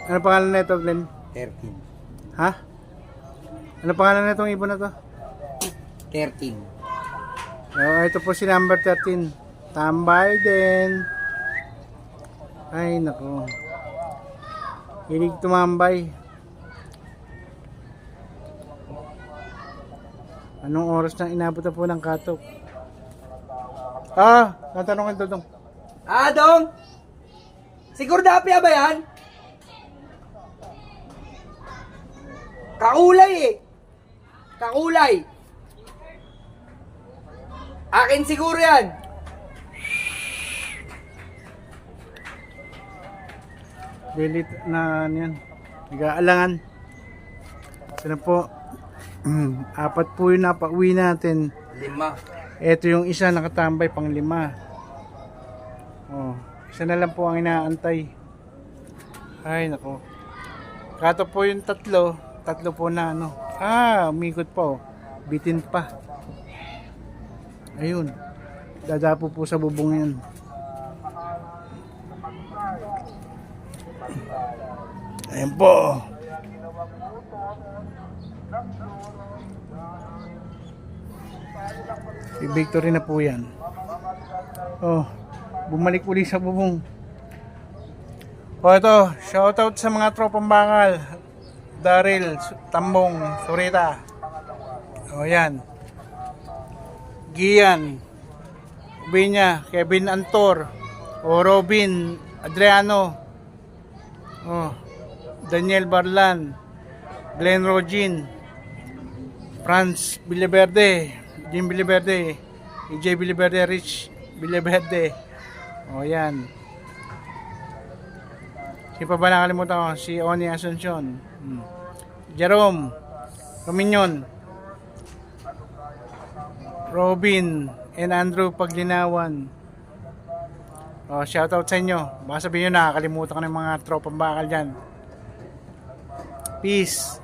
Ano pangalan na ito, Glenn? 13. Ha? Ano pangalan na itong ibon na to? 13. Oh, ito po si number 13. Tambay din. Ay, nako. Hilig tumambay. Anong oras na inabot na po ng katok? Ah, tatanungin to dong. Dong! Siguro dapya ba yan? Kakulay eh. Kakulay. Akin siguro yan. Delete na ano yan. Nag-aalangan. Sana po. Apat po yung napauwi natin. 5. Ito yung isa nakatambay pang 5. Oh, isa na lang po ang inaantay. Ay nako. Kato po yung tatlo po na ano. Umikot pa oh. Bitin pa. Ayun. Dadapo po sa bubong yan. Ayan po. Si Victory na po yan. Oh, bumalik uli sa bubong. Oh, ito, shoutout sa mga tropang bakal. Daryl, Tambong, Surita. Oh, yan. Gian, Ubinya, Kevin Antor, o Robin Adriano. Oh, Daniel Barlan, Glenn Rogin, Franz Villaverde, Jim Villaverde, EJ Villaverde, Rich Villaverde. O yan. Si pa ba nakalimutan ko? Si Oni Asuncion. Jerome Rominyon, Robin and Andrew Paglinawan. O, shoutout sa inyo. Baka sabihin nyo nakakalimutan ko ng mga tropang bakal dyan. Peace.